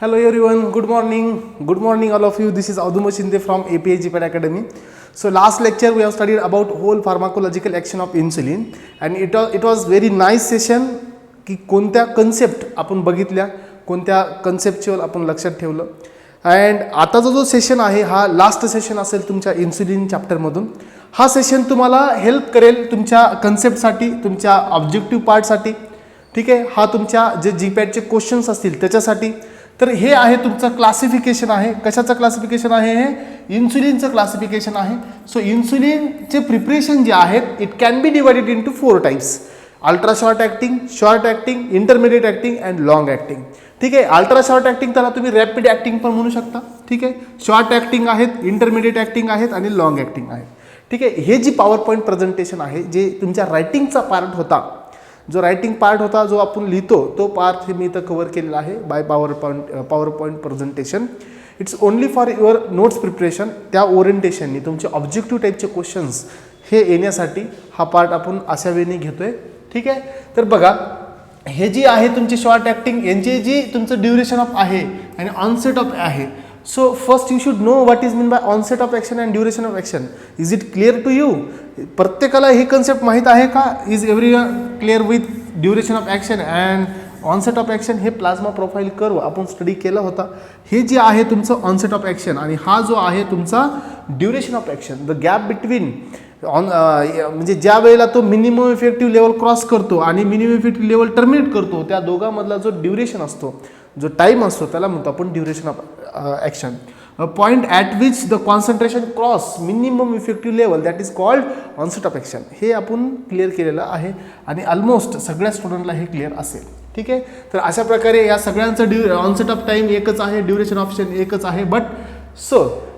Hello everyone, good morning all of you. This is Auduma Shinde from API GPAD Academy. So last lecture we have studied about whole pharmacological action of insulin and it was very nice session की कोणत्या concept आपण बघितल्या, कोणत्या conceptual आपण लक्षात ठेवलं. And आताचा जो सेशन आहे हा लास्ट सेशन असेल तुमच्या इन्सुलिन चॅप्टरमधून. हा सेशन तुम्हाला हेल्प करेल तुमच्या कन्सेप्टसाठी, तुमच्या ऑब्जेक्टिव्ह पार्टसाठी. ठीक आहे, हा तुमच्या जे जीपॅडचे क्वेश्चन्स असतील त्याच्यासाठी. तर हे आहे तुमचं क्लासिफिकेशन आहे. कशाचं क्लासिफिकेशन आहे? हे इन्सुलिनचं क्लासिफिकेशन आहे. सो इन्सुलिनचे प्रिपरेशन जे आहेत it can be divided into 4 types. Ultra short acting, short acting, intermediate acting and long acting. ठीक आहे, अल्ट्रा शॉर्ट ॲक्टिंग त्याला तुम्ही रॅपिड ॲक्टिंग पण म्हणू शकता. ठीक आहे, शॉर्ट ॲक्टिंग आहेत, इंटरमिडिएट ॲक्टिंग आहेत आणि लॉंग ॲक्टिंग आहेत. ठीक आहे, हे जी पॉवर पॉईंट प्रेझेंटेशन आहे, जे तुमच्या रायटिंगचा पार्ट होता, जो रायटिंग पार्ट होता, जो आपण लिहितो तो पार्ट मी इथं कव्हर केलेला आहे by PowerPoint presentation. It's only for your notes preparation. त्या ओरिएंटेशननी तुमचे ऑब्जेक्टिव्ह टाईपचे क्वेश्चन्स हे येण्यासाठी हा पार्ट आपण अशा वेळी घेतोय. ठीक आहे, तर बघा हे जी आहे तुमची शॉर्ट ॲक्टिंग, यांची जी तुमचं ड्युरेशन ऑफ आहे आणि ऑनसेट ऑफ आहे. So first you should know what is mean by onset of action and duration of action. Is it clear to you? प्रत्येकाला हे कन्सेप्ट माहीत आहे का? Is every clear with duration of action and onset of action? हे plasma profile curve आपण study केला होता. हे जे आहे तुमचं ऑनसेट ऑफ ॲक्शन आणि हा जो आहे तुमचा duration of action. The gap between म्हणजे ज्या वेळेला तो मिनिमम इफेक्टिव्ह लेवल क्रॉस करतो आणि मिनिमम इफेक्टिव्ह लेवल टर्मिनेट करतो, त्या दोघांमधला जो ड्युरेशन असतो, जो टाईम असतो, त्याला म्हणतो आपण duration of action. Point at which the concentration cross minimum effective level that is called onset of action. हे आपण क्लिअर केलेलं आहे आणि ऑलमोस्ट सगळ्या स्टुडंटला हे क्लिअर असेल. ठीक आहे, तर अशा प्रकारे या सगळ्यांचं ऑनसेट ऑफ टाईम एकच आहे, ड्युरेशन ऑप्शन एकच आहे. बट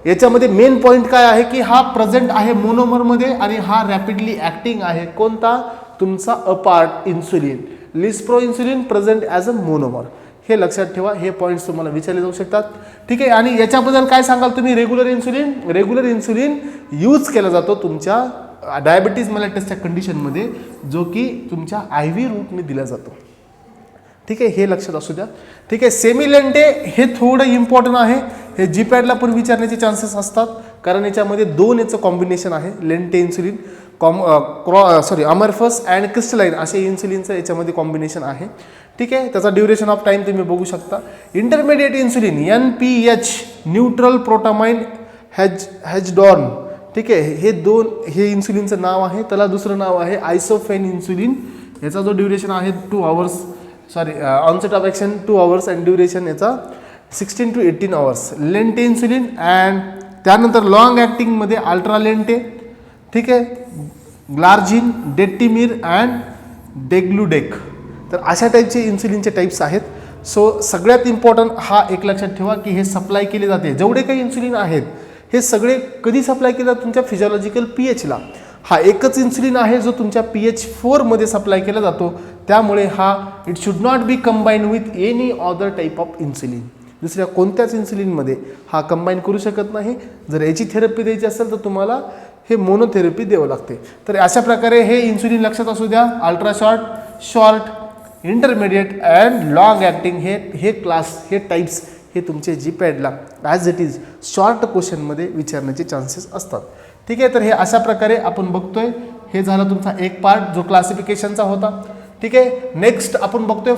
याच्यामध्ये मेन पॉईंट काय आहे की हा प्रेझेंट आहे मोनोमरमध्ये आणि हा रॅपिडली ॲक्टिंग आहे. कोणता? तुमचा apart insulin. Lispro insulin present as a monomer. हे लक्षात ठेवा, हे पॉईंट्स तुम्हाला विचारले जाऊ शकतात. ठीक आहे, आणि याच्याबद्दल काय सांगाल तुम्ही? रेग्युलर इन्सुलिन यूज केला जातो तुमच्या डायबिटीज मेलिटसच्या कंडिशनमध्ये, जो की तुमच्या IV रूटने दिला जातो. ठीक आहे, हे लक्षात असू द्या. ठीक आहे, सेमिलेंटे हे थोडं इम्पॉर्टंट आहे. हे जीपॅडला पण विचारण्याचे चान्सेस असतात, कारण याच्यामध्ये दोन याचं कॉम्बिनेशन आहे. लेंटे इन्सुलिन अमरफस अँड क्रिस्टलाइन असे इन्सुलिनचं याच्यामध्ये कॉम्बिनेशन आहे. ठीक आहे, त्याचा ड्युरेशन ऑफ टाईम तुम्ही बघू शकता. Intermediate insulin NPH neutral protamine Hagedorn. ठीक आहे, हे इन्सुलिनचं नाव आहे. त्याला दुसरं नाव आहे आयसोफेन इन्सुलिन. याचा जो ड्युरेशन आहे 2 hours, onset of action 2 hours and duration याचा 16 to 18 hours. Lente insulin and त्यानंतर लॉंग ॲक्टिंगमध्ये अल्ट्रा लेंटे. ठीक आहे, ग्लार्जिन, डेट्टिमीर अँड डेग्लुडेक. तर अशा टाईपचे इन्सुलिनचे टाईप्स आहेत. सो सगळ्यात इम्पॉर्टंट हा एक लक्षात ठेवा की हे सप्लाय केले जाते, जेवढे काही इन्सुलिन आहेत हे सगळे कधी सप्लाय केले जातात? तुमच्या फिजिओलॉजिकल pHला. हा एकच इन्सुलिन आहे जो तुमच्या pH 4 मध्ये सप्लाय केला जातो. त्यामुळे हा it should not B combine with any other type of insulin. दुसऱ्या कोणत्याच इन्सुलिनमध्ये हा कंबाईन करू शकत नाही. जर याची थेरपी द्यायची असेल तर तुम्हाला हे मोनोथेरपी द्यावं लागते. तर अशा प्रकारे हे इन्सुलिन लक्षात असू द्या. Ultra short, intermediate and long acting हे क्लास, हे टाईप्स हे तुमचे जीपॅडला ॲज इट इज शॉर्ट क्वेश्चनमध्ये विचारण्याचे चान्सेस असतात. ठीक आहे, तर हे अशा प्रकारे आपण बघतोय. हे झालं तुमचा एक पार्ट जो क्लासिफिकेशनचा होता. ठीक आहे, नेक्स्ट आपण बघतोय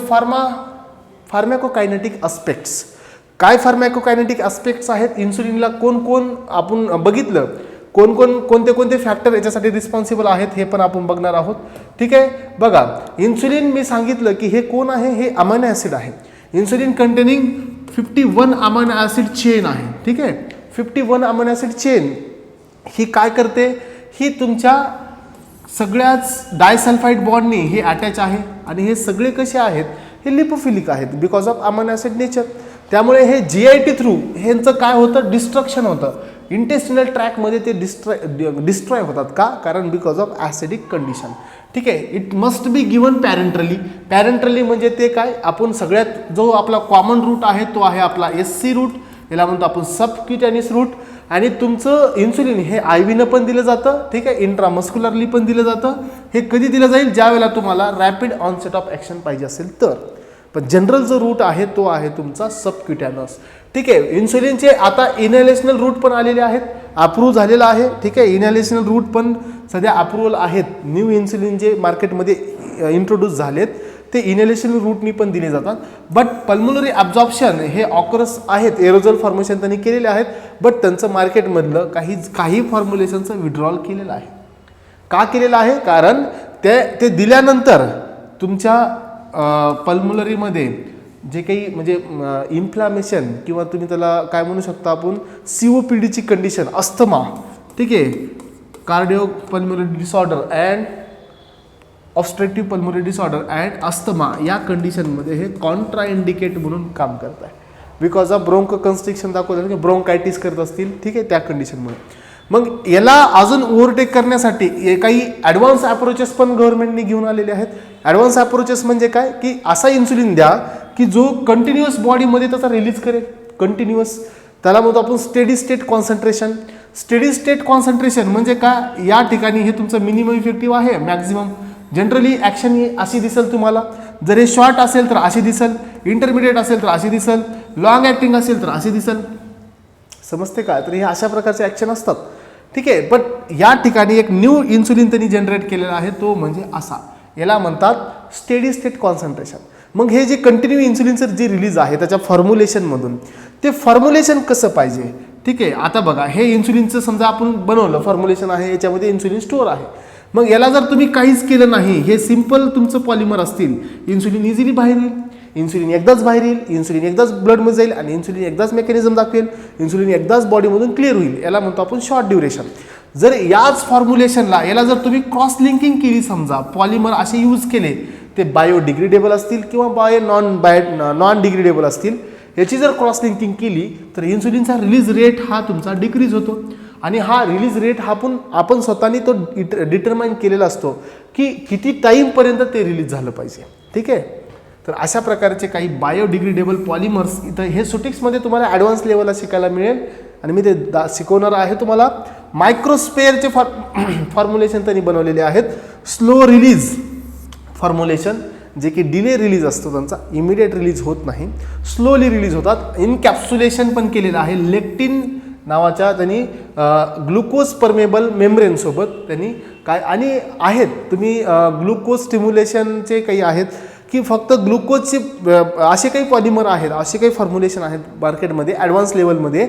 फार्मॅकोकायनेटिक अस्पेक्ट्स. काय फार्मॅकोकायनेटिक अस्पेक्ट्स आहेत? इन्सुलिनला कोण आपण बघितलं, कोणते फॅक्टर याच्यासाठी रिस्पॉन्सिबल आहेत हे पण आपण बघणार आहोत. ठीक आहे, बघा इन्सुलिन मी सांगितलं की हे कोण आहे? हे अमायनो ॲसिड आहे. Insulin containing 51 amino acid chain आहे. ठीक आहे, 51 अमायनो ॲसिड चेन ही काय करते? ही तुमच्या सगळ्याच डायसल्फाईड बॉन्डनी हे अटॅच आहे आणि हे सगळे कसे आहेत? हे लिपोफिलिक आहेत because of amino acid nature. त्यामुळे हे GIT थ्रू ह्यांचं काय होतं? डिस्ट्रक्शन होतं. इंटेस्टिनल ट्रॅकमध्ये ते डिस्ट्रॉय होतात. का? कारण बिकॉज ऑफ ॲसिडिक कंडिशन. ठीक आहे, इट मस्ट बी गिवन पॅरेंट्रली म्हणजे ते काय? आपण सगळ्यात जो आपला कॉमन रूट आहे तो आहे आपला SC रूट, याला म्हणतो आपण सबक्युटॅनियस रूट. आणि तुमचं इन्सुलिन हे IV पण दिलं जातं. ठीक आहे, इंट्रामस्क्युलरली पण दिलं जातं. हे कधी दिलं जाईल? ज्या वेळेला तुम्हाला रॅपिड ऑनसेट ऑफ ॲक्शन पाहिजे असेल तर. पण जनरल जो रूट आहे तो आहे तुमचा सबक्युटॅनस. ठीक आहे. इन्सुलिनचे आता इनहेलेशनल रूट पण आलेले आहेत, अप्रूव्ह झालेला आहे. ठीक आहे. इनहेलेशनल रूट पण सध्या अप्रूव्हल आहेत. न्यू इन्सुलिन जे मार्केटमध्ये इंट्रोड्यूस झालेत ते इनहेलेशन रूटनी पण दिले जातात. बट पल्मोनरी ॲब्झॉर्प्शन हे ऑकरस आहेत, एरोझोल फॉर्मेशन त्यांनी केलेले आहेत, बट त्यांचं मार्केटमधलं काही फॉर्म्युलेशनचं विड्रॉल केलेलं आहे. का केलेलं आहे? कारण ते दिल्यानंतर तुमच्या पल्मोनरीमध्ये जे काही म्हणजे इन्फ्लामेशन किंवा तुम्ही त्याला काय म्हणू शकता आपण COPDची कंडिशन, अस्थमा, ठीक आहे, cardio pulmonary disorder and obstructive pulmonary disorder and asthma या कंडिशनमध्ये हे कॉन्ट्राइंडिकेट म्हणून काम करत आहे. बिकॉज ऑफ ब्रोंको कन्स्ट्रिक्शन दाखवलं की ब्रोंकायटिस करत असतील. ठीक आहे. त्या कंडिशनमुळे मग याला अजून ओव्हरटेक करण्यासाठी काही ॲडव्हान्स अप्रोचेस पण गव्हर्नमेंटने घेऊन आलेले आहेत. ॲडव्हान्स अप्रोचेस म्हणजे काय की असा इन्सुलिन द्या की जो कंटिन्युअस बॉडीमध्ये त्याचा रिलीज करेल. कंटिन्युअस त्याला म्हणतो आपण steady state concentration. Steady state concentration म्हणजे काय? या ठिकाणी हे तुमचं मिनिमम इफेक्टिव्ह आहे, मॅक्झिमम. जनरली ॲक्शन ही अशी दिसेल तुम्हाला. जर हे शॉर्ट असेल तर अशी दिसेल, इंटरमिडिएट असेल तर अशी दिसेल, लॉंग ॲक्टिंग असेल तर अशी दिसेल. समजते का? तर हे अशा प्रकारचे ॲक्शन असतात. ठीक आहे. बट या ठिकाणी एक न्यू इन्सुलिन त्यांनी जनरेट केलेला आहे, तो म्हणजे असा, याला म्हणतात स्टेडी स्टेट कॉन्सन्ट्रेशन. मग हे जे कंटिन्यू इन्सुलिनचं जे रिलीज आहे त्याच्या फॉर्म्युलेशनमधून, ते फॉर्म्युलेशन कसं पाहिजे? ठीक आहे. आता बघा, हे इन्सुलिनचं समजा आपण बनवलं, फॉर्म्युलेशन आहे, याच्यामध्ये इन्सुलिन स्टोअर आहे. मग याला जर तुम्ही काहीच केलं नाही, हे सिम्पल तुमचं पॉलिमर असतील, इन्सुलिन इझिली बाहेर येईल. इन्सुलिन एकदाच बाहेर येईल, इन्सुलिन एकदाच ब्लडमध्ये जाईल आणि इन्सुलिन एकदाच मेकॅनिझम दाखवेल, इन्सुलिन एकदाच बॉडीमधून क्लिअर होईल. याला म्हणतो आपण शॉर्ट ड्युरेशन. जर याच फॉर्म्युलेशनला याला जर तुम्ही क्रॉस लिंकिंग केली, समजा पॉलिमर असे यूज केले, ते बायोडिग्रेडेबल असतील किंवा नॉन डिग्रेडेबल असतील, याची जर क्रॉस लिंकिंग केली तर इन्सुलिनचा रिलीज रेट हा तुमचा डिक्रीज होतो. आणि हा रिलीज रेट आपण स्वतःनी तो डिटरमाइन केलेला असतो की किती टाईमपर्यंत ते रिलीज झालं पाहिजे. ठीक आहे. तर अशा प्रकारचे काही बायोडिग्रेडेबल पॉलिमर्स इथं हे सुटिक्समध्ये तुम्हाला ॲडव्हान्स लेवलला शिकायला मिळेल आणि मी ते शिकवणार आहे तुम्हाला. मायक्रोस्पेअरचे फॉर्म्युलेशन त्यांनी बनवलेले आहेत. स्लो रिलीज फॉर्म्युलेशन, जे की डिले रिलीज असतो त्यांचा, इमिडिएट रिलीज होत नाही, स्लोली रिलीज होतात. इनकॅप्सुलेशन पण केलेलं आहे लेक्टिन नावाच्या त्यांनी ग्लुकोज परमेबल मेम्ब्रेनसोबत त्यांनी काय आणि आहेत. तुम्ही ग्लुकोज स्टिम्युलेशनचे काही आहेत की फक्त ग्लुकोजचे असे काही पॉलिमर आहेत, असे काही फॉर्म्युलेशन आहेत मार्केटमध्ये ॲडव्हान्स लेवलमध्ये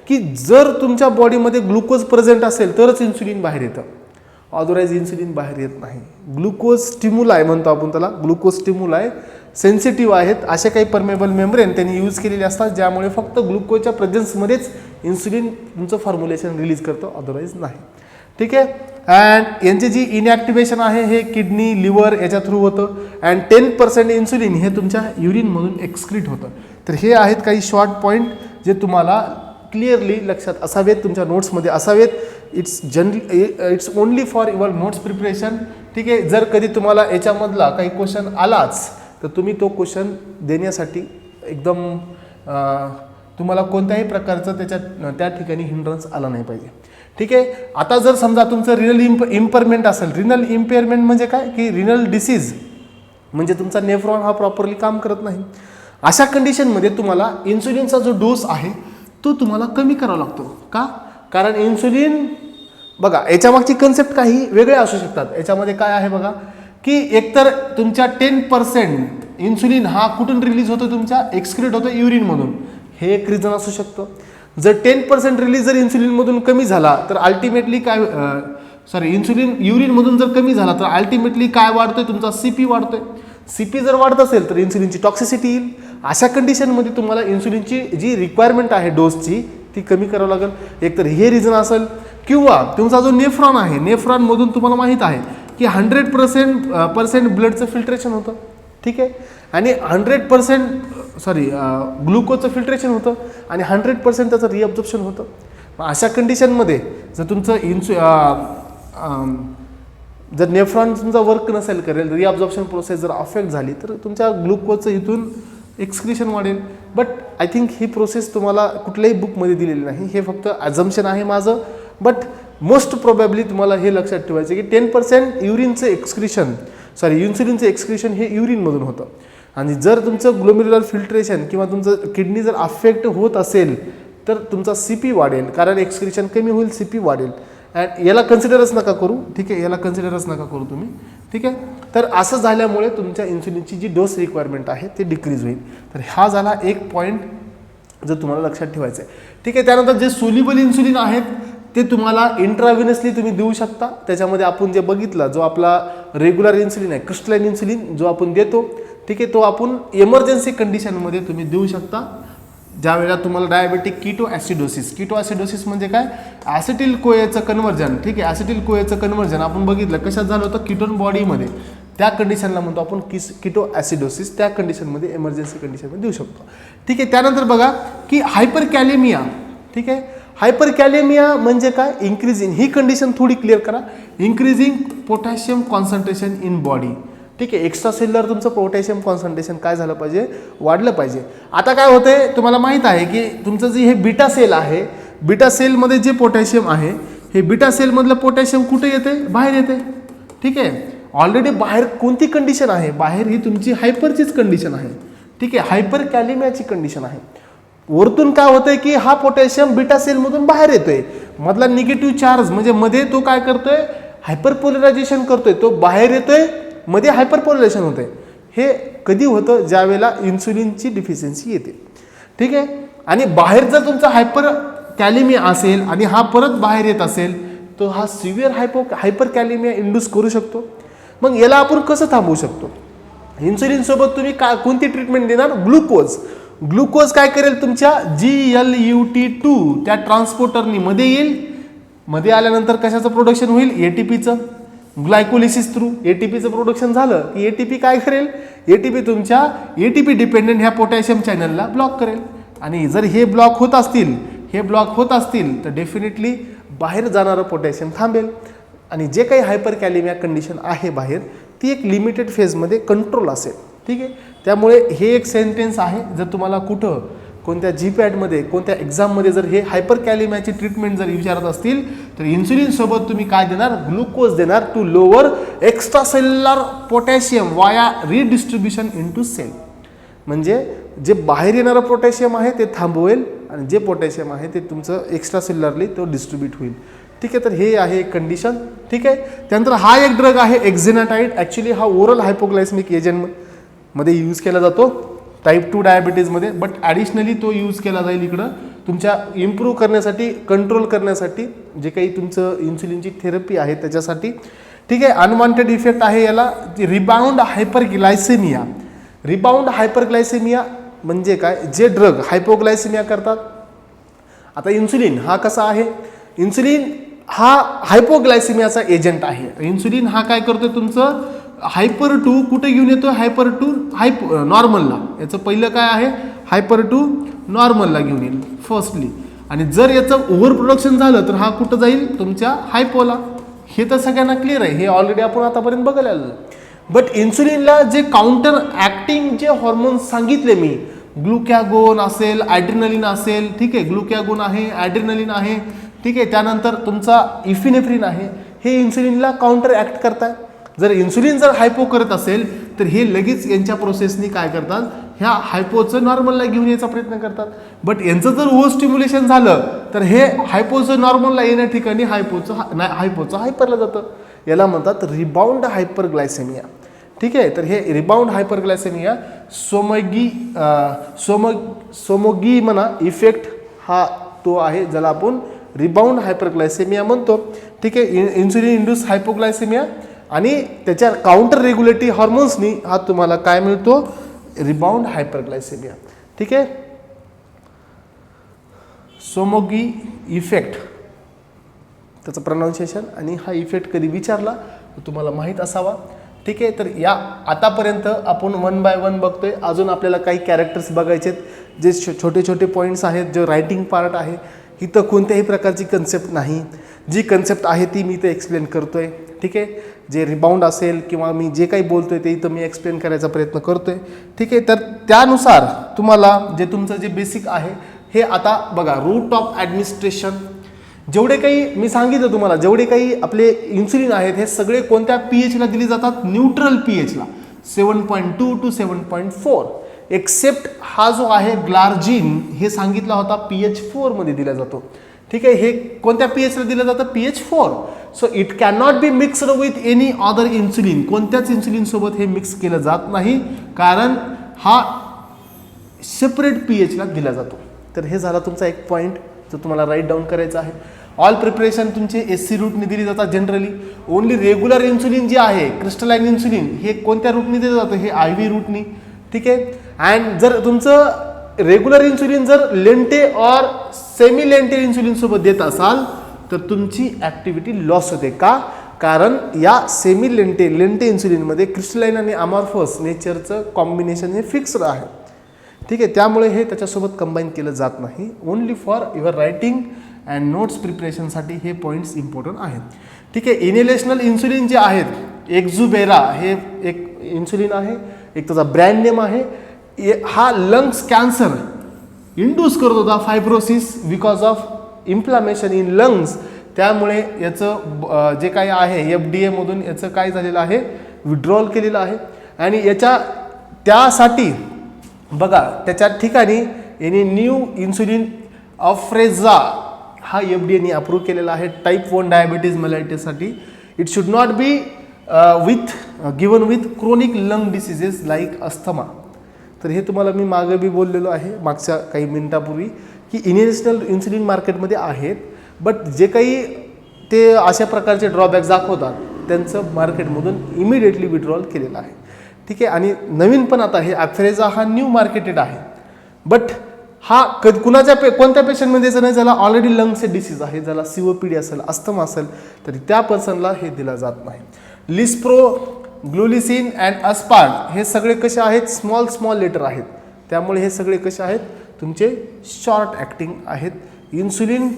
की जर तुमच्या बॉडीमध्ये ग्लुकोज प्रेझेंट असेल तरच इन्सुलिन बाहेर येतं, अदरवाईज इन्सुलिन बाहेर येत नाही. ग्लुकोज स्टिम्युलाय म्हणतो आपण त्याला, ग्लुकोज स्टिम्युलाय सेन्सिटिव्ह आहेत. असे काही परमेबल मेम्ब्रेन त्यांनी यूज केलेले असतात ज्यामुळे फक्त ग्लुकोजच्या प्रेझेन्समध्येच इन्सुलिन तुमचं फॉर्म्युलेशन रिलीज करतो, अदरवाईज नाही. ठीक आहे. अँड यांची जी इनॲक्टिवेशन आहे हे किडनी, लिव्हर याच्या थ्रू होतं. अँड 10% इन्सुलिन हे तुमच्या युरिनमधून एक्सक्रीट होतं. तर हे आहेत काही शॉर्ट पॉईंट जे तुम्हाला क्लिअरली लक्षात असावेत, तुमच्या नोट्समध्ये असावेत. It's only for your notes preparation. ठीक आहे. जर कधी तुम्हाला याच्यामधला काही क्वेश्चन आलाच तर तुम्ही तो क्वेश्चन देण्यासाठी एकदम तुम्हाला कोणत्याही प्रकारचं त्या ठिकाणी हिंड्रन्स आला नाही पाहिजे. ठीक आहे. आता जर समजा तुमचं रिनल इम्पेअरमेंट असेल, रिनल इम्पेअरमेंट म्हणजे काय की रिनल डिसीज म्हणजे तुमचा नेफ्रॉन हा प्रॉपरली काम करत नाही. अशा कंडिशनमध्ये तुम्हाला इन्सुलिनचा जो डोस आहे तो तुम्हाला कमी करावा लागतो. का? कारण इन्सुलिन बघा, याच्यामागची कन्सेप्ट काही वेगळे असू शकतात. याच्यामध्ये काय आहे बघा की एकतर तुमच्या 10% इन्सुलिन हा कुठून रिलीज होतो, तुमच्या एक्सक्रीट होतो युरिनमधून, हे एक रिझन असू शकतं. जर 10% रिलीज जर इन्सुलिनमधून कमी झाला तर अल्टिमेटली काय इन्सुलिन युरिनमधून जर कमी झाला तर अल्टिमेटली काय वाढतोय, तुमचा CP वाढतोय. CP जर वाढत असेल तर इन्सुलिनची टॉक्सिसिटी येईल. अशा कंडिशनमध्ये तुम्हाला इन्सुलिनची जी रिक्वायरमेंट आहे डोसची ती कमी करावं लागेल. एकतर हे रिझन असेल किंवा तुमचा जो नेफ्रॉन आहे, नेफ्रॉनमधून तुम्हाला माहीत आहे की 100% ब्लडचं फिल्ट्रेशन होतं. ठीक आहे. आणि 100% ग्लुकोजचं फिल्ट्रेशन होतं आणि 100% त्याचं रिअब्झॉर्प्शन होतं. अशा कंडिशनमध्ये जर तुमचं जर नेफ्रॉन तुमचा वर्क नसेल करेल, रिअब्झॉर्प्शन प्रोसेस जर अफेक्ट झाली तर तुमच्या ग्लुकोजचं इथून एक्सक्रिशन वाढेल. But I think he process तुम्हाला कुठल्याही बुकमध्ये दिलेली नाही, हे फक्त ॲझम्पशन आहे माझं. बट मोस्ट प्रोबॅबली तुम्हाला हे लक्षात ठेवायचं की 10% युरिनचं एक्सक्रिशन इन्सुलिनचं एक्सक्रिशन हे युरिनमधून होतं आणि जर तुमचं ग्लोमेरुलर फिल्ट्रेशन किंवा तुमचं किडनी जर अफेक्ट होत असेल तर तुमचा CP वाढेल, कारण एक्सक्रिशन कमी होईल, CP वाढेल. अँड याला कन्सिडरच नका करू, ठीक आहे, याला कन्सिडरच नका करू तुम्ही, ठीक आहे. तर असं झाल्यामुळे तुमच्या इन्सुलिनची जी डोस रिक्वायरमेंट आहे ते डिक्रीज होईल. तर हा झाला एक पॉईंट जर तुम्हाला लक्षात ठेवायचं आहे, ठीक आहे. त्यानंतर जे सोल्युबल इन्सुलिन आहेत ते तुम्हाला इंट्राव्हिनसली तुम्ही देऊ शकता. त्याच्यामध्ये आपण जे बघितलं, जो आपला रेग्युलर इन्सुलिन आहे, क्रिस्टलाइन इन्सुलिन जो आपण देतो, ठीक आहे, तो आपण इमर्जन्सी कंडिशनमध्ये तुम्ही देऊ शकता. ज्यावेळेला तुम्हाला डायबेटिक कीटोॲसिडोसिस म्हणजे काय, ॲसिटिल कोएचं कन्व्हर्जन, ठीक आहे. ॲसिटिल कोएचं कन्व्हर्जन आपण बघितलं कशात झालं होतं, कीटोन बॉडीमध्ये, त्या कंडिशनला म्हणतो आपण कीटोॲसिडोसिस. त्या कंडिशनमध्ये इमर्जन्सी कंडिशनमध्ये देऊ शकतो, ठीक आहे. त्यानंतर बघा की हायपरकॅलेमिया, ठीक आहे. हायपरकॅलेमिया म्हणजे काय, इन्क्रीजिंग, ही कंडिशन थोडी क्लिअर करा, increasing potassium concentration in body, ठीक आहे. एक्स्ट्रा सेल्युलर तुमचं पोटॅशियम कॉन्सन्ट्रेशन काय झालं पाहिजे, वाढलं पाहिजे. आता काय होतंय तुम्हाला माहीत आहे की तुमचं जे हे बीटा सेल आहे, बीटा सेलमध्ये जे पोटॅशियम आहे, हे बीटा सेलमधलं पोटॅशियम कुठे येते, बाहेर येते, ठीक आहे. ऑलरेडी बाहेर कोणती कंडिशन आहे, बाहेर ही तुमची हायपरचीच कंडिशन आहे, ठीक आहे, हायपरकॅलेमियाची कंडिशन आहे. वरतून काय होतंय की हा पोटॅशियम बीटा सेलमधून बाहेर येतोय, मधला निगेटिव्ह चार्ज म्हणजे मध्ये तो काय करतोय, हायपरपोलरायझेशन करतोय, तो बाहेर येतोय, मध्ये हायपरपोलरायझेशन होतंय. हे कधी होतं, ज्यावेळेला इन्सुलिनची डिफिशियन्सी येते, ठीक आहे. आणि बाहेर जर तुमचा हायपरकॅलेमिया असेल आणि हा परत बाहेर येत असेल तर हा सिव्हिअर हायपरकॅलेमिया इंड्यूस करू शकतो. मग याला आपण कसं थांबवू शकतो, इन्सुलिन सोबत तुम्ही कोणती ट्रीटमेंट देणार, ग्लुकोज काय करेल, तुमच्या GLUT2 त्या ट्रान्सपोर्टरनी मध्ये येईल, मध्ये आल्यानंतर कशाचं प्रोडक्शन होईल, ATPचं, ग्लायकोलिसिस थ्रू ATPचं प्रोडक्शन झालं की ATP काय करेल, ATP तुमच्या ATP डिपेंडंट ह्या पोटॅशियम चॅनलला ब्लॉक करेल. आणि जर हे ब्लॉक होत असतील तर डेफिनेटली बाहेर जाणारं पोटॅशियम थांबेल आणि जे काही हायपरकॅलेमिया कंडिशन आहे बाहेर, ती एक लिमिटेड फेजमध्ये कंट्रोल असेल, ठीक आहे. त्यामुळे हे एक सेंटेन्स आहे, जर तुम्हाला कुठं कोणत्या GPATमध्ये कोणत्या एक्झाममध्ये जर हे हायपरकॅलेमियाची ट्रीटमेंट जर विचारत असतील तर इन्सुलिन सोबत तुम्ही काय देणार, ग्लुकोज देणार to lower extracellular potassium via redistribution into sale. म्हणजे जे बाहेर येणारं पोटॅशियम आहे ते थांबवेल आणि जे पोटॅशियम आहे ते तुमचं एक्स्ट्रा सेल्युलरली तो डिस्ट्रीब्यूट होईल, ठीक आहे. तर हे आहे एक कंडिशन, ठीक आहे. त्यानंतर हा एक ड्रग आहे एक्झेनाटाईड. ॲक्च्युली हा ओरल हायपोग्लायसेमिक एजंटमध्ये यूज केला जातो टाईप 2 डायबिटीजमध्ये, बट ॲडिशनली तो यूज केला जाईल इकडं तुमच्या इम्प्रूव्ह करण्यासाठी, कंट्रोल करण्यासाठी, जे काही तुमचं इन्सुलिनची थेरपी आहे त्याच्यासाठी, ठीक आहे. अनवॉन्टेड इफेक्ट आहे याला रिबाउंड हायपरग्लायसेमिया. रिबाउंड हायपरग्लायसेमिया म्हणजे काय, जे ड्रग हायपोग्लायसेमिया करतात. आता इन्सुलिन हा कसा आहे, इन्सुलिन हा हायपोग्लायसेमियाचा एजंट आहे. इन्सुलिन हा काय करतोय, तुमचं हायपर टू कुठे घेऊन येतो, हायपर टू नॉर्मलला. याचं पहिलं काय आहे, हायपर टू नॉर्मलला घेऊन येईल फर्स्टली. आणि जर याचं ओव्हर प्रोडक्शन झालं तर हा कुठं जाईल, तुमच्या हायपोला. हे तर सगळ्यांना क्लिअर आहे, हे ऑलरेडी आपण आतापर्यंत बघायला आलो. बट इन्सुलिनला जे काउंटर ॲक्टिंग जे हॉर्मोन्स सांगितले मी, ग्लुकॅगोन असेल, ॲड्रिनलिन असेल, ठीक आहे, ग्लुकॅगोन आहे, ॲड्रिनलिन आहे, ठीक आहे. त्यानंतर तुमचा इफिनेफ्रिन आहे, हे इन्सुलिनला काउंटर ॲक्ट करतात. जर इन्सुलिन जर हायपो करत असेल तर हे लगेच यांच्या प्रोसेसनी काय करतात, ह्या हायपोचं नॉर्मलला घेऊन यायचा प्रयत्न करतात. बट यांचं जर ओव्हर स्टिम्युलेशन झालं तर हे हायपोचं नॉर्मलला येण्या ठिकाणी हायपोचं हायपरला जातं. याला म्हणतात रिबाउंड हायपरग्लायसेमिया, ठीक आहे. तर हे रिबाउंड हायपरग्लायसेमिया सोमोगी म्हणा इफेक्ट हा तो आहे ज्याला आपण रिबाउंड हायपरग्लायसेमिया म्हणतो, ठीक आहे. इन्सुलिन इंड्यूस हायपोग्लायसेमिया आणि त्याच्या काउंटर रेग्युलेटरी हॉर्मोन्सनी हा तुम्हाला काय मिळतो, रिबाउंड हायपरग्लायसेमिया, ठीक आहे. सोमोगी इफेक्ट त्याचं प्रोनाउन्सिएशन आणि हा इफेक्ट कधी विचारला तर तुम्हाला माहीत असावा, ठीक आहे. तर या आतापर्यंत आपण 1 बाय 1 बघतोय. अजून आपल्याला काही कॅरेक्टर्स बघायचे आहेत, जे छोटे छोटे पॉईंट्स आहेत, जे रायटिंग पार्ट आहे. इथं कोणत्याही प्रकारची कन्सेप्ट नाही, जी कन्सेप्ट आहे ती मी इथं एक्सप्लेन करतोय, ठीक आहे. जे रिबाउंड असेल किंवा मी जे काही बोलतोय ते इथं मी एक्सप्लेन करायचा प्रयत्न करतोय, ठीक आहे. तर त्यानुसार तुम्हाला जे तुमचं जे बेसिक आहे हे आता बघा, रूट ऑफ ॲडमिनिस्ट्रेशन, जेवढे काही मी सांगितलं तुम्हाला, जेवढे काही आपले इन्सुलिन आहेत हे सगळे कोणत्या pH ला दिली जातात, न्यूट्रल pH ला. 7.2 to 7.4. एक्सेप्ट हा जो आहे ग्लार्जिन हे सांगितला होता pH4 मध्ये दिला जातो. ठीक आहे, हे कोणत्या pH ला दिलं जातं? pH4. So it can not be mixed with any other insulin. कोणत्याच इन्सुलिन सोबत हे मिक्स केलं जात नाही, कारण हा सेपरेट pH ला दिला जातो. तर हे झाला तुमचा एक पॉईंट जो तुम्हाला राईट डाऊन करायचा आहे. ऑल प्रिपरेशन तुमचे SC रूटने दिली जातात जनरली. ओनली रेग्युलर इन्सुलिन जे आहे क्रिस्टलाइन इन्सुलिन हे कोणत्या रूटने दिलं जातं? हे IV रूटनी. ठीक आहे. अँड जर तुमचं रेग्युलर इन्सुलिन जर लेंटे और सेमी लेंटे इन्सुलिन सोबत देत असाल तर तुमची ॲक्टिव्हिटी लॉस होते. का? कारण या सेमी लेंटे इन्सुलिनमध्ये क्रिस्टलाइन आणि अमॉर्फस नेचरचं कॉम्बिनेशन हे फिक्स्ड आहे. ठीक आहे, त्यामुळे हे त्याच्यासोबत कंबाईन केलं जात नाही. Only for your writing and notes प्रिपरेशनसाठी हे पॉईंट्स इम्पॉर्टंट आहेत. ठीक आहे. इनहेलेशनल इन्सुलिन जे आहेत एक्झुबेरा हे एक इन्सुलिन आहे, एक त्याचा ब्रँड नेम आहे. हा लंग्स कॅन्सर इंड्यूस करत होता, fibrosis because of inflammation in lungs. त्यामुळे याचं जे काही आहे FDA मधून याचं काय झालेलं आहे? विड्रॉल केलेलं आहे. आणि त्यासाठी बघा त्याच्या ठिकाणी यांनी न्यू इन्सुलिन अफ्रेझा हा FDAने अप्रूव्ह केलेला आहे टाईप 1 डायबिटीज मेलायटिससाठी. It should not be given with chronic lung diseases like asthma. तर हे तुम्हाला मी मागे बी बोललेलो आहे मागच्या काही मिनिटापूर्वी की इनहेलेशनल इन्सुलिन मार्केटमध्ये आहेत, बट जे काही ते अशा प्रकारचे ड्रॉबॅक्स दाखवतात त्यांचं मार्केटमधून इमिडिएटली विड्रॉल केलेलं आहे. ठीक आहे. आणि नवीन पण आता हे अफ्रेझा हा न्यू मार्केटेड आहे, बट हा कोणत्या पेशंटमध्ये जर नाही ज्याला ऑलरेडी लंग्सचे डिसीज आहे, ज्याला COPD असेल, अस्थमा असेल, तरी त्या पर्सनला हे दिला जात नाही. लिस्प्रो, ग्लुलिसिन अँड अस्पार्ट हे सगळे कसे आहेत? स्मॉल लेटर आहेत. त्यामुळे हे सगळे कसे आहेत? तुमचे शॉर्ट ॲक्टिंग आहेत. इन्सुलिन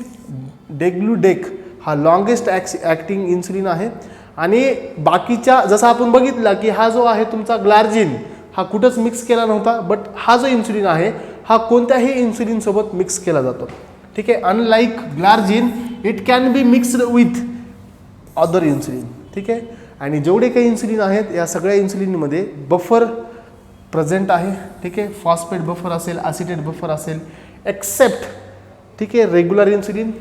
डेग्लुडेक हा लॉंगेस्ट ॲक्टिंग इन्सुलिन आहे. आणि बाकीच्या जसं आपण बघितला की हा जो आहे तुमचा ग्लार्जिन हा कुठंच मिक्स केला नव्हता, बट हा जो इन्सुलिन आहे हा कोणत्याही इन्सुलिन सोबत मिक्स केला जातो. ठीक आहे. Unlike glargine it can be mixed with other insulin. ठीक आहे. आणि जेवढे काही इन्सुलिन आहेत या सगळ्या इन्सुलिनमध्ये बफर प्रेझेंट आहे. ठीक आहे. फॉस्फेट बफर असेल, ॲसिटेट बफर असेल, एक्सेप्ट ठीक आहे रेग्युलर इन्सुलिन,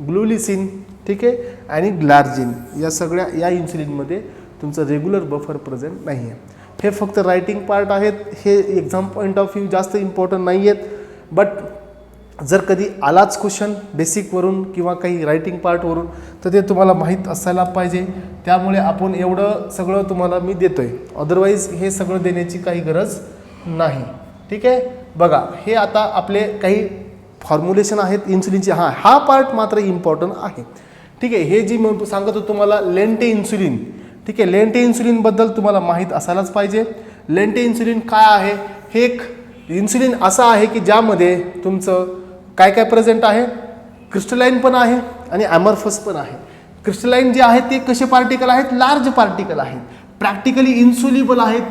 ग्लुलिसिन, ठीक आहे, आणि ग्लार्जिन या सगळ्या या इन्सुलिनमध्ये तुमचं रेग्युलर बफर प्रेझेंट नाही आहे. हे फक्त रायटिंग पार्ट आहेत, हे एक्झाम पॉईंट ऑफ व्ह्यू जास्त इम्पॉर्टंट नाही आहेत. बट जर कधी आलाच क्वेश्चन बेसिकवरून किंवा काही रायटिंग पार्टवरून तर ते तुम्हाला माहीत असायला पाहिजे. त्यामुळे आपण एवढं सगळं तुम्हाला मी देतो आहे, अदरवाईज हे सगळं देण्याची काही गरज नाही. ठीक आहे. बघा हे आता आपले काही फॉर्म्युलेशन आहेत इन्सुलिनचे. हा पार्ट मात्र इम्पॉर्टंट आहे. ठीक आहे. हे जी मी सांगत होतो तुम्हाला लेंटे इन्सुलिन. ठीक आहे. लेंटे इन्सुलिनबद्दल तुम्हाला माहीत असायलाच पाहिजे. लेंटे इन्सुलिन काय आहे? हे एक इन्सुलिन असं आहे की ज्यामध्ये तुमचं काय काय प्रेझेंट आहे? क्रिस्टलाइन पण आहे आणि ॲमॉर्फस पण आहे. क्रिस्टलाइन जे आहेत ते कसे पार्टिकल आहेत? लार्ज पार्टिकल आहेत, प्रॅक्टिकली इन्सुलिबल आहेत.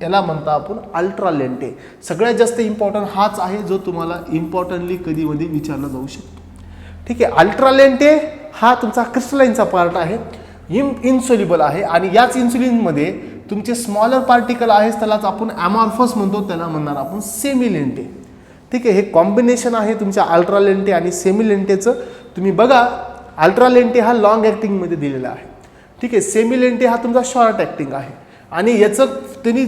याला म्हणता आपण अल्ट्रा लेंटे. सगळ्यात जास्त इम्पॉर्टंट हाच आहे जो तुम्हाला इम्पॉर्टंटली कधी कधी विचारला जाऊ शकतो. ठीक आहे. अल्ट्रा लेंटे हा तुमचा क्रिस्टलाइनचा पार्ट आहे, इन्सोल्युबल आहे. आणि याच इन्सुलिनमध्ये तुमचे स्मॉलर पार्टिकल आहेत, त्यालाच आपण ॲमॉर्फस म्हणतो, त्याला म्हणणार आपण सेमी लेंटे. ठीक आहे. हे कॉम्बिनेशन आहे तुमच्या अल्ट्रा लेंटे आणि सेमी लेंटेचं. तुम्ही बघा अल्ट्रा लेंटे हा लॉंग ॲक्टिंगमध्ये दिलेला आहे. ठीक आहे. सेमी लेंटे हा तुमचा शॉर्ट ॲक्टिंग आहे. आणि याचं त्यांनी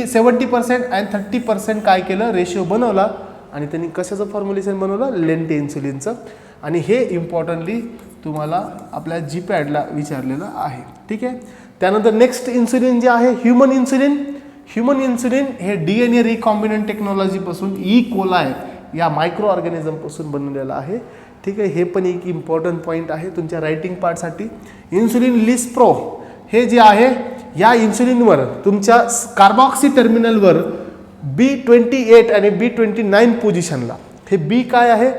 70% आणि 30% काय केलं? रेशिओ बनवला. आणि त्यांनी कशाचं फॉर्म्युलेशन बनवलं? लेंटे इन्सुलिनचं. आणि हे इम्पॉर्टंटली तुम्हाला आपल्या GPADला विचारलेलं आहे. ठीक आहे. त्यानंतर नेक्स्ट इन्सुलिन जे आहे ह्युमन इन्सुलिन. ह्युमन इन्सुलिन हे DNA रिकॉम्बिनंट टेक्नॉलॉजीपासून कोलाय या मायक्रो ऑर्गॅनिझमपासून बनवलेलं आहे. ठीक आहे. हे पण एक इम्पॉर्टंट पॉईंट आहे तुमच्या रायटिंग पार्टसाठी. इन्सुलिन लिस्प्रो हे जे आहे या इन्सुलिनवर तुमच्या कार्बॉक्सी टर्मिनलवर B28 आणि B29 पोझिशनला, हे बी काय आहे?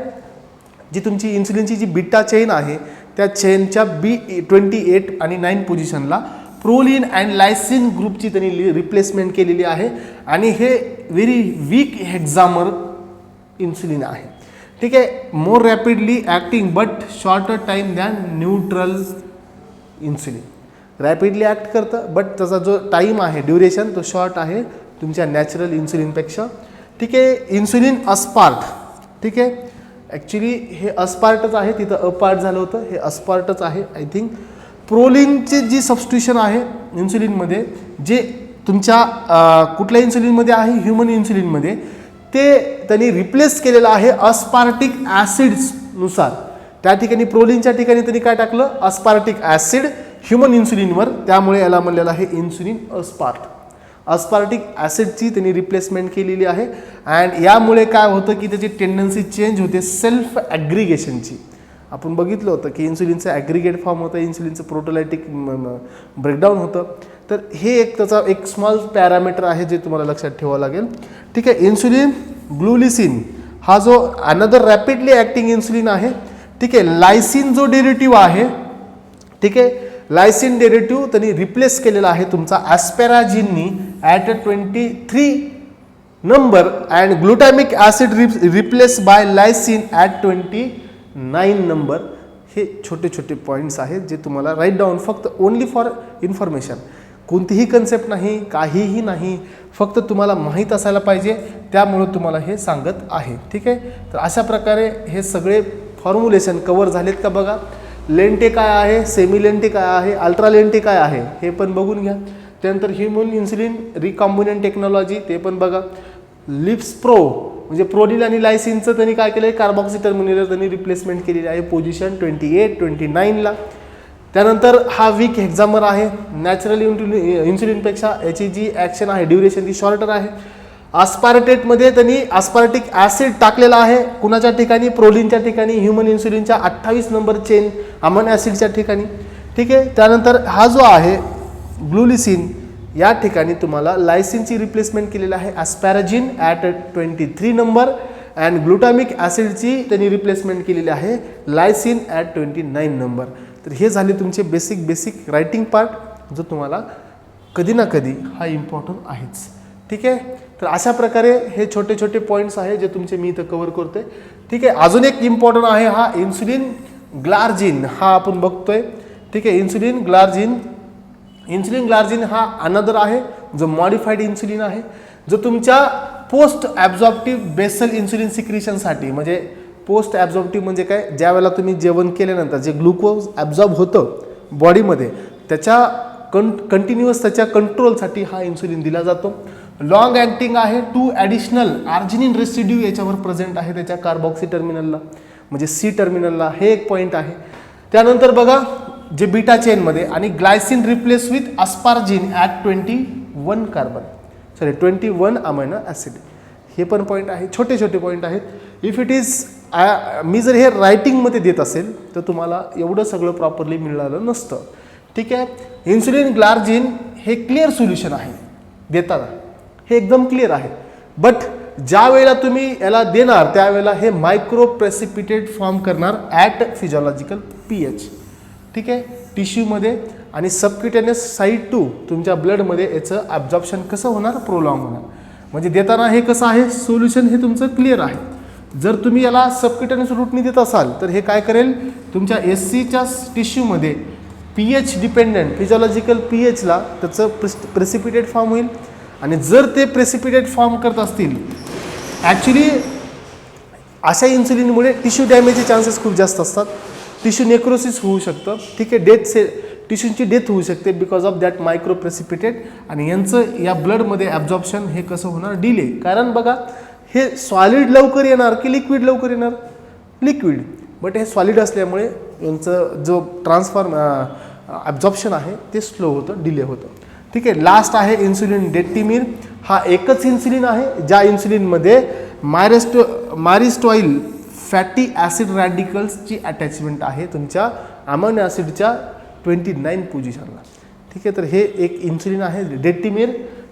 जी तुमची इन्सुलिनची जी बीटा चेन आहे त्या चेनच्या B28 आणि 9 पोझिशनला प्रोलिन अँड लायसिन ग्रुपची त्यांनी रिप्लेसमेंट केलेली आहे. आणि हे व्हेरी वीक हेक्झामर इन्सुलिन आहे. ठीक आहे. More rapidly acting but shorter time than neutral insulin. Rapidly act करतं, बट त्याचा जो टाईम आहे, ड्युरेशन, तो शॉर्ट आहे तुमच्या नॅचरल इन्सुलिनपेक्षा. ठीक आहे. इन्सुलिन अस्पार्ट. ठीक आहे. ॲक्च्युली हे अस्पार्टच आहे, तिथं अपार्ट झालं होतं, हे अस्पार्टच आहे आय थिंक. प्रोलिनचे जी सबस्टिट्यूशन आहे इन्सुलिनमध्ये, जे तुमच्या कुठल्या इन्सुलिनमध्ये आहे, ह्युमन इन्सुलिनमध्ये, ते त्यांनी रिप्लेस केलेलं आहे अस्पार्टिक ॲसिड्सनुसार. त्या ठिकाणी प्रोलिनच्या ठिकाणी त्यांनी काय टाकलं, अस्पार्टिक ॲसिड ह्युमन इन्सुलिनवर, त्यामुळे याला म्हणलेलं आहे इन्सुलिन अस्पार्ट. अस्पार्टिक ॲसिडची त्यांनी रिप्लेसमेंट केलेली आहे. अँड यामुळे काय होतं की त्याची टेंडन्सी चेंज होते सेल्फ ॲग्रिगेशनची. आपण बघितलं होतं की इन्सुलिनचं ॲग्रिगेट फॉर्म होतं, इन्सुलिनचं प्रोटोलायटिक ब्रेकडाऊन होतं. तर हे एक त्याचा एक स्मॉल पॅरामीटर आहे जे तुम्हाला लक्षात ठेवावं लागेल. ठीक आहे. इन्सुलिन ग्लुलिसिन हा जो अनदर रॅपिडली ॲक्टिंग इन्सुलिन आहे. ठीक आहे. लायसिन जो डेरिटिव्ह आहे, ठीक आहे, लायसिन डेरिटिव्ह त्यांनी रिप्लेस केलेला आहे तुमचा ॲस्पॅराजिननी at 23 number and glutamic acid replace by lysine at 29 number. हे छोटे छोटे पॉईंट्स आहेत जे तुम्हाला राईट डाऊन, फक्त ओनली फॉर इन्फॉर्मेशन. कोणतीही कन्सेप्ट नाही, काहीही नाही, फक्त तुम्हाला माहीत असायला पाहिजे, त्यामुळं तुम्हाला हे सांगत आहे. ठीक आहे. तर अशा प्रकारे हे सगळे फॉर्म्युलेशन कवर झालेत का बघा. लेंटे काय आहे, सेमी लेंटे काय आहे, अल्ट्रा लेंटे काय आहे हे पण बघून घ्या. त्यानंतर ह्युमन इन्सुलिन रिकॉम्बिनंट टेक्नॉलॉजी ते पण बघा. लिप्स प्रो म्हणजे प्रोलिन आणि लायसिनचं त्यांनी काय केलं आहे, कार्बॉक्सी टर्मिनलवर त्यांनी रिप्लेसमेंट केलेली आहे पोझिशन 28, 29ला. त्यानंतर हा वीक हेक्झामर आहे. नॅचरल इन्सुलिनपेक्षा याची जी ॲक्शन आहे, ड्युरेशन ती शॉर्टर आहे. अस्पार्टेटमध्ये त्यांनी अस्पार्टिक ॲसिड टाकलेला आहे, कुणाच्या ठिकाणी, प्रोलिनच्या ठिकाणी, ह्युमन इन्सुलिनच्या 28 नंबर चेन अमोनो ॲसिडच्या ठिकाणी. ठीक आहे. त्यानंतर हा जो आहे ग्लुलिसिन, या ठिकाणी तुम्हाला लायसिनची रिप्लेसमेंट केलेलं आहे ॲस्पॅराजिन ॲट 23 नंबर अँड ग्लुटामिक ॲसिडची त्यांनी रिप्लेसमेंट केलेली आहे लायसिन ॲट 29 नंबर. तर हे झाले तुमचे बेसिक रायटिंग पार्ट, जो तुम्हाला कधी ना कधी हा इम्पॉर्टंट आहेच. ठीक आहे. तर अशा प्रकारे हे छोटे छोटे पॉईंट्स आहे जे तुमचे मी इथं कव्हर करतोय. ठीक आहे. अजून एक इम्पॉर्टंट आहे हा इन्सुलिन ग्लार्जिन, हा आपण बघतोय. ठीक आहे. इन्सुलिन ग्लार्जिन हा अनदर आहे जो मॉडिफाईड इन्सुलिन आहे, जो तुमच्या पोस्ट ॲब्झॉर्प्टिव्ह बेसल इन्सुलिन सिक्रिशनसाठी, म्हणजे पोस्ट ॲब्झॉर्प्टिव्ह म्हणजे काय, ज्या वेळेला तुम्ही जेवण केल्यानंतर जे ग्लुकोज ॲब्झॉर्ब होतं बॉडीमध्ये, त्याच्या कंटिन्युअस त्याच्या कंट्रोलसाठी हा इन्सुलिन दिला जातो. लॉंग ॲक्टिंग आहे. 2 ॲडिशनल आर्जिनिन रेसिड्यू याच्यावर प्रेझेंट आहे त्याच्या कार्बॉक्सी टर्मिनलला, म्हणजे सी टर्मिनलला. हे एक पॉईंट आहे. त्यानंतर बघा जे बीटा चेनमध्ये आणि glycine replace with asparagine at 21 carbon, 21 amino acid. हे पण पॉईंट आहे, छोटे छोटे पॉईंट आहेत. इफ इट इज मी जर हे रायटिंगमध्ये देत असेल तर तुम्हाला एवढं सगळं प्रॉपरली मिळालं नसतं. ठीक आहे. इन्सुलिन ग्लार्जिन हे क्लिअर सोल्युशन आहे देताना, हे एकदम क्लिअर आहे. बट ज्या वेळेला तुम्ही याला देणार त्यावेळेला हे मायक्रो प्रेसिपिटेट फॉर्म करणार ॲट फिजिओलॉजिकल pH. ठीक आहे. टिश्यूमध्ये आणि सबक्युटेनियस साईड टू तुमच्या ब्लडमध्ये याचं ॲब्झॉर्प्शन कसं होणार, प्रोलॉंग होणार. म्हणजे देताना हे कसं आहे, सोल्युशन हे तुमचं क्लिअर आहे. जर तुम्ही याला सबक्युटेनियस रूटने देत असाल तर हे काय करेल, तुमच्या SCच्या टिश्यूमध्ये pH डिपेंडंट फिजिओलॉजिकल pHला त्याचं प्रेसिपिटेट फॉर्म होईल. आणि जर ते प्रेसिपिटेट फॉर्म करत असतील, ॲक्च्युली अशा इन्सुलिनमुळे टिश्यू डॅमेजचे चान्सेस खूप जास्त असतात. टिश्यू नेक्रोसिस होऊ शकतं. ठीक आहे. टिश्यूची डेथ होऊ शकते because of that micro precipitate. आणि यांचं या ब्लडमध्ये ॲब्झॉर्प्शन हे कसं होणार, डिले. कारण बघा हे सॉलिड लवकर येणार की लिक्विड लवकर येणार, लिक्विड. बट हे सॉलिड असल्यामुळे यांचं जो ॲब्झॉर्प्शन आहे ते स्लो होतं, डिले होतं. ठीक आहे. लास्ट आहे इन्सुलिन डेक्टिमिर. हा एकच इन्सुलिन आहे ज्या इन्सुलिनमध्ये मायरिस्टॉईल फॅटी ॲसिड रॅडिकल्सची अटॅचमेंट आहे तुमच्या अमायनो ॲसिडच्या 29 पोझिशनला. ठीक आहे. तर हे एक इन्सुलिन आहे डेक्टिमिर.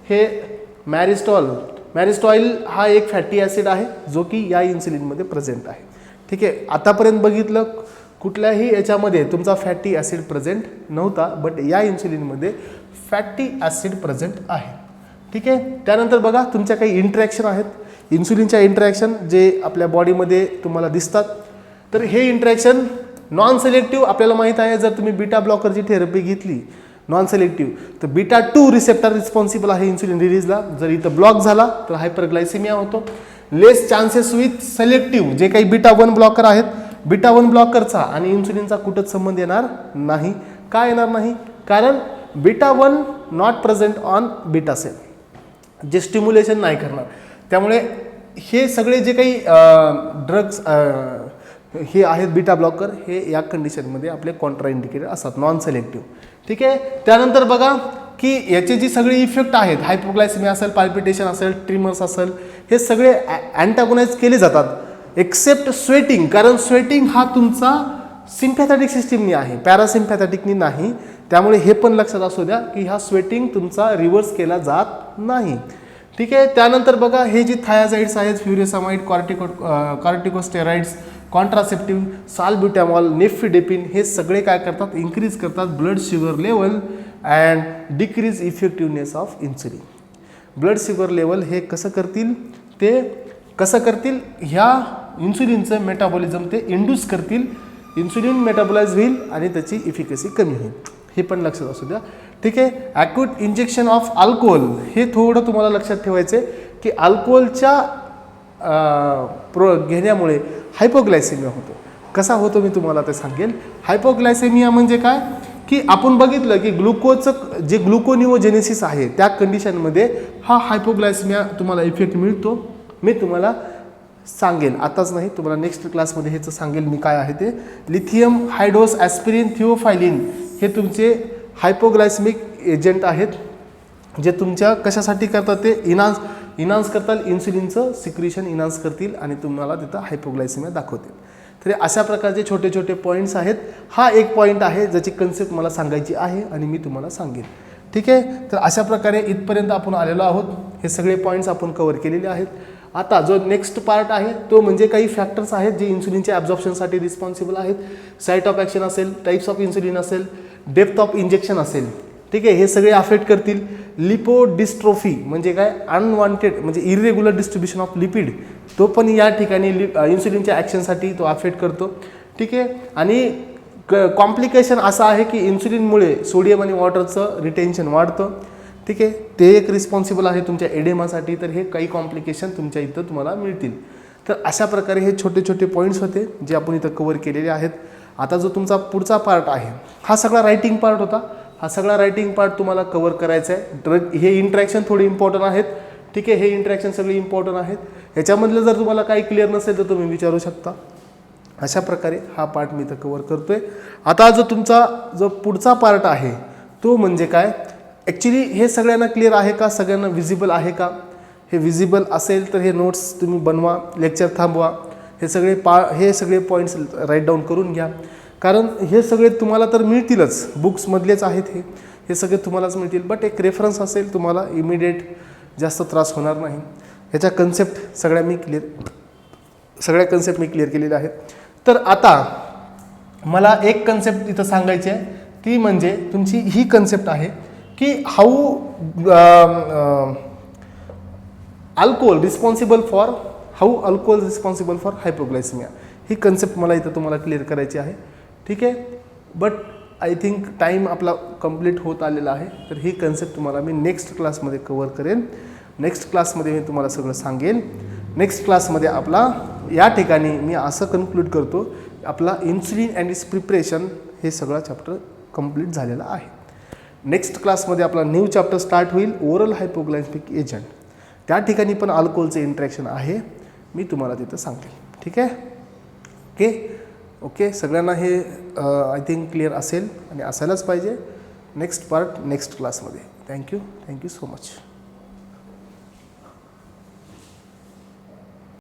हे मॅरिस्टॉईल हा एक फॅटी ॲसिड आहे जो की या इन्सुलिनमध्ये प्रेझेंट आहे. ठीक आहे. आतापर्यंत बघितलं कुठल्याही याच्यामध्ये तुमचा फॅटी ॲसिड प्रेझेंट नव्हता, बट या इन्सुलिनमध्ये फॅटी ॲसिड प्रेझेंट आहे. ठीक आहे. त्यानंतर बघा तुमच्या काही इंटरॅक्शन आहेत, इन्सुलिनच्या इंटरॅक्शन जे आपल्या बॉडीमध्ये तुम्हाला दिसतात. तर हे इंटरॅक्शन नॉन सिलेक्टिव्ह आपल्याला माहीत आहे. जर तुम्ही बीटा ब्लॉकरची थेरपी घेतली नॉन सिलेक्टिव्ह. तर बीटा 2 रिसेप्टर रिस्पॉन्सिबल आहे इन्सुलिन रिलीजला. जर इथं ब्लॉक झाला तर हायपरग्लायसेमिया होतो. लेस चान्सेस विथ सिलेक्टिव्ह, जे काही बीटा 1 ब्लॉकर आहेत, बीटा 1 ब्लॉकरचा आणि इन्सुलिनचा कुठंच संबंध येणार नाही. का येणार नाही? कारण beta 1 not present on beta cell, जे स्टिम्युलेशन नाही करणार. त्यामुळे हे सगळे जे काही ड्रग्स हे आहेत बीटा ब्लॉकर, हे या कंडिशनमध्ये आपले कॉन्ट्रा इंडिकेटेड असतात, नॉन सिलेक्टिव्ह. ठीक आहे. त्यानंतर बघा की याचे जी सगळे इफेक्ट आहेत, हायपोग्लायसेमिया असेल, पाल्पिटेशन असेल, ट्रिमर्स असेल, हे सगळे अँटागोनाइज केले जातात एक्सेप्ट स्वेटिंग. कारण स्वेटिंग हा तुमचा सिम्पॅथॅटिक सिस्टीमनी आहे, पॅरासिम्पॅथॅटिकनी नाही. त्यामुळे हे पण लक्षात असू द्या की हा स्वेटिंग तुमचा रिव्हर्स केला जात नाही. ठीक आहे. त्यानंतर बघा हे जे थायाझाइड्स आहेत, फ्युरेसामाइड, कॉर्टिकोस्टेरॉइड्स, कॉन्ट्रासेप्टिव्ह, साल्ब्युटामॉल, नेफिडेपिन, हे सगळे काय करतात? इन्क्रीज करतात blood sugar level and decrease effectiveness of insulin. Blood sugar level हे कसं करतील? ते कसं करतील? ह्या इन्सुलिनचं मेटाबॉलिझम ते इंड्यूस करतील, इन्सुलिन मेटाबोलाइज होईल आणि त्याची इफिकसी कमी होईल. हे पण लक्षात असू द्या. ठीक आहे. ॲक्यूट इंजेक्शन ऑफ अल्कोहोल, हे थोडं तुम्हाला लक्षात ठेवायचं आहे की अल्कोहोलच्या घेण्यामुळे हायपोग्लायसेमिया होतो. कसा होतो मी तुम्हाला ते सांगेल. हायपोग्लायसेमिया म्हणजे काय की आपण बघितलं की ग्लुकोजचं जे ग्लुकोनिओजेनेसिस आहे त्या कंडिशनमध्ये हा हायपोग्लायसेमिया तुम्हाला इफेक्ट मिळतो. मी तुम्हाला सांगेल, आताच नाही, तुम्हाला नेक्स्ट क्लासमध्ये ह्याचं सांगेल मी काय आहे ते. लिथियम हायड्रोस ॲस्पिरिन थिओफायलिन हे तुमचे हायपोग्लायसेमिक एजंट आहेत, जे तुमच्या कशासाठी करतात? ते इनान्स करतात, इन्सुलिनचं सिक्रिशन इनान्स करतील आणि तुम्हाला तिथं हायपोग्लायसेमिया दाखवतील. तर अशा प्रकारचे छोटे छोटे पॉईंट्स आहेत. हा एक पॉईंट आहे ज्याची कन्सेप्ट मला सांगायची आहे आणि मी तुम्हाला सांगेन. ठीक आहे. तर अशा प्रकारे इथपर्यंत आपण आलेलो आहोत. हे सगळे पॉईंट्स आपण कव्हर केलेले आहेत. आता जो नेक्स्ट पार्ट आहे तो म्हणजे काही फॅक्टर्स आहेत जे इन्सुलिनच्या ॲब्झॉर्प्शनसाठी रिस्पॉन्सिबल आहेत. साईट ऑफ ॲक्शन असेल, टाईप्स ऑफ इन्सुलिन असेल, डेप्थ ऑफ इंजेक्शन असेल. ठीक आहे. हे सगळे अफेक्ट करतील. लिपोडिस्ट्रोफी म्हणजे काय? अनवॉन्टेड म्हणजे इरेग्युलर डिस्ट्रीब्युशन ऑफ लिपिड, तो पण या ठिकाणी इन्सुलिनच्या ॲक्शनसाठी तो अफेक्ट करतो. ठीक आहे. आणि कॉम्प्लिकेशन असं आहे की इन्सुलिनमुळे सोडियम आणि वॉटरचं रिटेन्शन वाढतं. ठीक आहे. ते एक रिस्पॉन्सिबल आहे तुमच्या एडेमासाठी. तर हे काही कॉम्प्लिकेशन तुमच्या इथं तुम्हाला मिळतील. तर अशा प्रकारे हे छोटे छोटे पॉईंट्स होते जे आपण इथं कव्हर केलेले आहेत. आता जो तुमचा पुढचा पार्ट आहे, हा सगळा रायटिंग पार्ट होता. हा सगळा रायटिंग पार्ट तुम्हाला कव्हर करायचा आहे. ड्रग हे इंट्रॅक्शन थोडे इम्पॉर्टंट आहेत. ठीक आहे. हे इंट्रॅक्शन सगळे इम्पॉर्टंट आहेत. ह्याच्यामधलं जर तुम्हाला काही क्लिअर नसेल तर तुम्ही विचारू शकता. अशा प्रकारे हा पार्ट मी इथं कव्हर करतोय. आता जो तुमचा जो पुढचा पार्ट आहे तो म्हणजे काय? ॲक्च्युली हे सगळ्यांना क्लिअर आहे का? सगळ्यांना विजिबल आहे का? हे विजिबल असेल तर हे नोट्स तुम्ही बनवा, लेक्चर थांबवा, हे सगळे पॉईंट्स राईट डाऊन करून घ्या. कारण हे सगळे तुम्हाला तर मिळतीलच, बुक्समधलेच आहेत हे सगळे तुम्हालाच मिळतील. बट एक रेफरन्स असेल तुम्हाला, इमिडिएट जास्त त्रास होणार नाही. ह्याच्या कन्सेप्ट सगळ्या कन्सेप्ट मी क्लिअर केलेल्या आहेत. तर आता मला एक कन्सेप्ट इथं सांगायची आहे, ती म्हणजे तुमची ही कन्सेप्ट आहे की how alcohol responsible for hypoglycaemia. He concept मला इथं तुम्हाला क्लिअर करायची आहे. ठीक आहे. बट आय थिंक टाईम आपला कंप्लीट होत आलेला आहे. तर ही कन्सेप्ट तुम्हाला मी नेक्स्ट क्लासमध्ये कव्हर करेन. नेक्स्ट क्लासमध्ये मी तुम्हाला सगळं सांगेन. नेक्स्ट क्लासमध्ये आपला या ठिकाणी मी असं कन्क्लूड करतो, आपला इन्सुलिन अँड इट्स प्रिपरेशन हे सगळा चॅप्टर कंप्लीट झालेला आहे. नेक्स्ट क्लासमध्ये आपला न्यू चॅप्टर स्टार्ट होईल, ओरल हायपोग्लायसेमिक एजंट. त्या ठिकाणी पण अल्कोहोलचं इंट्रॅक्शन आहे, मी तुम्हाला तिथं सांगेल. ठीक आहे. ओके. सगळ्यांना हे आय थिंक क्लिअर असेल आणि असायलाच पाहिजे. नेक्स्ट पार्ट नेक्स्ट क्लासमध्ये. Thank you so much.